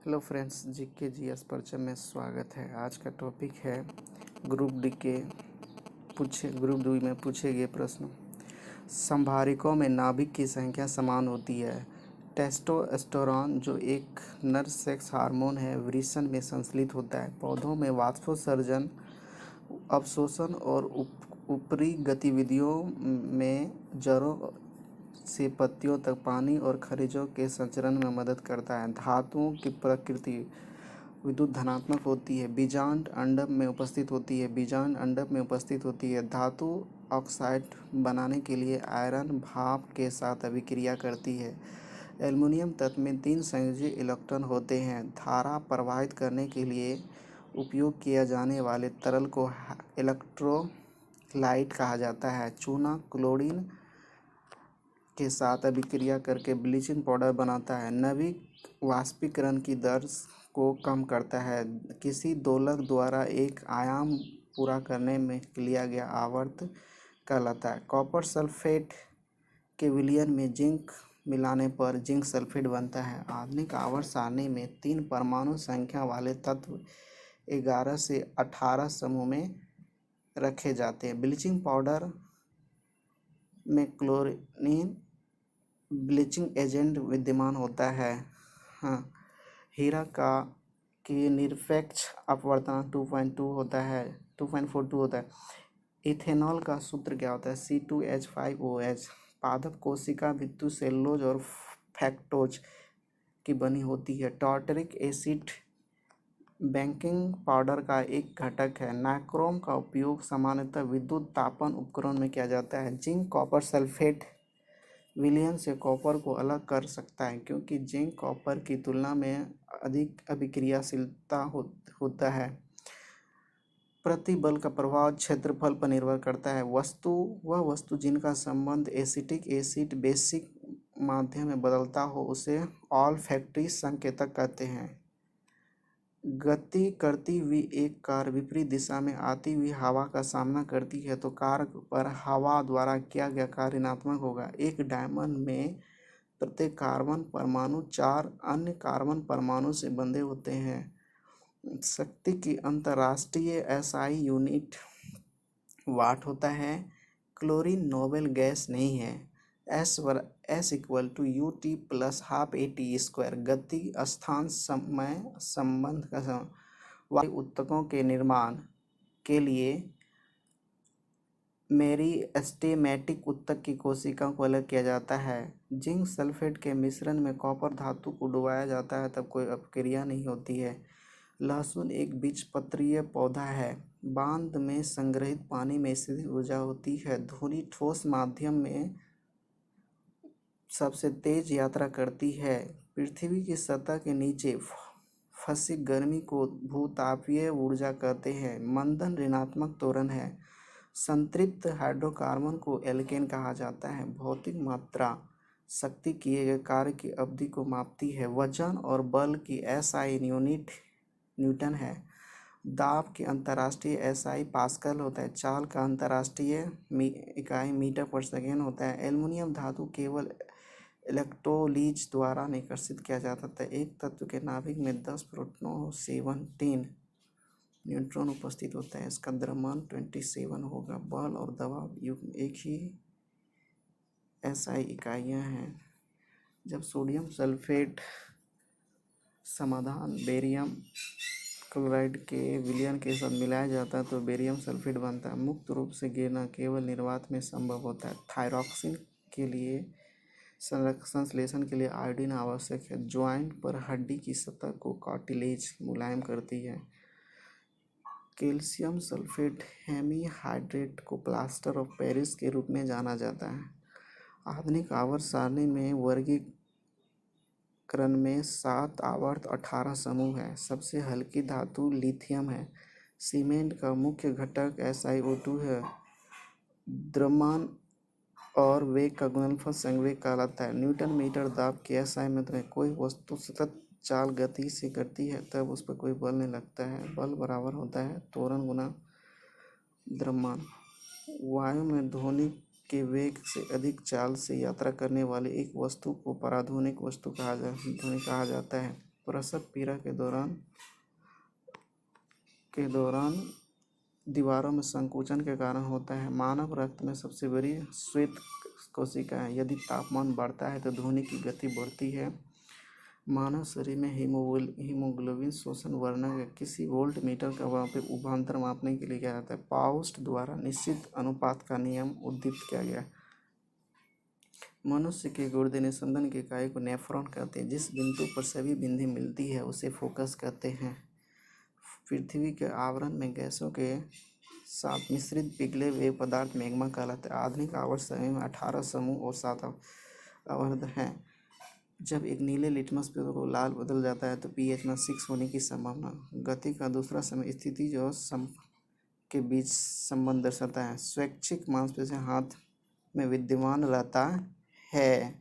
Hello friends, GK GS परिचय में स्वागत है। आज का टॉपिक है ग्रुप डी में पूछे गए प्रश्न। संभारिकों में नाभिक की संख्या समान होती है। टेस्टोस्टेरोन जो एक नर सेक्स हार्मोन है, वृषण में संश्लेषित होता है। पौधों में वाष्पोत्सर्जन, अवशोषण और ऊपरी गतिविधियों में जड़ों से पत्तियों तक पानी और खनिजों के संचरण में मदद करता है। धातुओं की प्रकृति विद्युत धनात्मक होती है। बीजांड अंडक में उपस्थित होती है। धातु ऑक्साइड बनाने के लिए आयरन भाप के साथ अभिक्रिया करती है। एल्युमिनियम तत्व में 3 संयोजी इलेक्ट्रॉन होते हैं। धारा प्रवाहित करने के लिए उपयोग किया जाने वाले तरल को इलेक्ट्रोलाइट कहा जाता है। चूना क्लोरीन के साथ अभिक्रिया करके ब्लीचिंग पाउडर बनाता है। नाभिक वाष्पीकरण की दर को कम करता है। किसी दोलक द्वारा एक आयाम पूरा करने में लिया गया आवर्त कहलाता है। कॉपर सल्फेट के विलयन में जिंक मिलाने पर जिंक सल्फेट बनता है। आधुनिक आवर्त सारणी में 3 परमाणु संख्या वाले तत्व 11 से 18 समूह में रखे जाते हैं। ब्लीचिंग पाउडर में क्लोरीन ब्लीचिंग एजेंट विद्यमान होता है। हीरा की निरपेक्ष अपवर्तन 2.42 होता है। इथेनॉल का सूत्र क्या होता है? C2H5OH। पादप कोशिका भित्ति सेलुलोज और फ्रक्टोज की बनी होती है। टार्टरिक एसिड बेकिंग पाउडर का एक घटक है। नाइक्रोम का उपयोग सामान्यतः विद्युत तापन उपकरण में किया जाता है। जिंक कॉपर सल्फेट विलयन से कॉपर को अलग कर सकता है, क्योंकि जिंक कॉपर की तुलना में अधिक अभिक्रियाशीलता होता है। प्रतिबल का प्रभाव क्षेत्रफल पर निर्भर करता है। वह वस्तु जिनका संबंध एसिटिक एसिड बेसिक माध्यम में बदलता हो उसे ऑल्फैक्टरी संकेतक कहते हैं। गति करती हुई एक कार विपरीत दिशा में आती हुई हवा का सामना करती है तो कार पर हवा द्वारा किया गया कार्य ऋणात्मक होगा। एक डायमंड में प्रत्येक कार्बन परमाणु 4 अन्य कार्बन परमाणु से बंधे होते हैं। शक्ति की अंतर्राष्ट्रीय SI यूनिट वाट होता है। क्लोरीन नोबेल गैस नहीं है। S=UT + ½ गति स्थान समय संबंध का वायु ऊतकों के निर्माण के लिए मेरिस्टेमेटिक ऊतक की कोशिकाओं को अलग किया जाता है। जिंक सल्फेट के मिश्रण में कॉपर धातु को डुबाया जाता है तब कोई अपक्रिया नहीं होती है। लहसुन एक बीजपत्रीय पौधा है। बांध में संग्रहित पानी में स्थितिज ऊर्जा होती है। धुनी ठोस माध्यम में सबसे तेज यात्रा करती है। पृथ्वी की सतह के नीचे फंसी गर्मी को भूतापीय ऊर्जा कहते हैं। मंदन ऋणात्मक त्वरण है। संतृप्त हाइड्रोकार्बन को एल्केन कहा जाता है। भौतिक मात्रा शक्ति किए गए कार्य की अवधि को मापती है। वजन और बल की SI यूनिट न्यूटन है। दाब की अंतर्राष्ट्रीय SI पास्कल होता है। चाल का अंतर्राष्ट्रीय इकाई मीटर पर सेकेंड होता है। एल्युमिनियम धातु केवल इलेक्ट्रोलीज द्वारा निष्कासित किया जाता है। एक तत्व के नाभिक में 10 प्रोटॉन 17 न्यूट्रॉन उपस्थित होता है। इसका द्रव्यमान 27 होगा। बल और दबाव युग्म एक ही SI इकाइयाँ हैं। जब सोडियम सल्फेट समाधान बेरियम क्लोराइड के विलयन के साथ मिलाया जाता है तो बेरियम सल्फेट बनता है। मुक्त रूप से गिरना केवल निर्वात में संभव होता है। थायरॉक्सिन के लिए संश्लेषण के लिए आयोडीन आवश्यक है। ज्वाइंट पर हड्डी की सतह को कार्टिलेज मुलायम करती है। कैल्शियम सल्फेट हेमीहाइड्रेट को प्लास्टर ऑफ पेरिस के रूप में जाना जाता है। आधुनिक आवर्त सारणी में वर्गीकरण में 7 आवर्त 18 समूह है। सबसे हल्की धातु लिथियम है। सीमेंट का मुख्य घटक SiO2 है। द्रव्यमान और वेग का गुणनफल संवेग कहलाता है। न्यूटन मीटर दाब की SI मात्रा है। कोई वस्तु सतत चाल गति से करती है तब उस पर कोई बल नहीं लगता है। बल बराबर होता है त्वरण गुना द्रव्यमान। वायु में ध्वनि के वेग से अधिक चाल से यात्रा करने वाली एक वस्तु को पराध्वनिक वस्तु ध्वनि कहा जाता है। प्रसव पीड़ा के दौरान दीवारों में संकुचन के कारण होता है। मानव रक्त में सबसे बड़ी श्वेत कोशिका है। यदि तापमान बढ़ता है तो ध्वनि की गति बढ़ती है। मानव शरीर में हीमोग्लोबिन शोषण वर्णक है। किसी वोल्ट मीटर का उपांतर मापने के लिए किया जाता है। पाउस्ट द्वारा निश्चित अनुपात का नियम उद्धृत किया गया। मनुष्य के गुर्दे निस्पंदन की इकाई को नेफ्रॉन कहते हैं। जिस बिंदु पर सभी बिंदी मिलती है उसे फोकस कहते हैं। पृथ्वी के आवरण में गैसों के साथ मिश्रित पिघले हुए पदार्थ मैग्मा कहलाता है। आधुनिक आवर्त समूह में 18 समूह और 7 आवर्त हैं। जब एक नीले लिटमस पेपर को लाल बदल जाता है तो pH में 6 होने की संभावना। गति का दूसरा समय स्थिति और के बीच संबंध दर्शाता है। स्वैच्छिक मांसपेशियां हाथ में विद्यमान रहता है।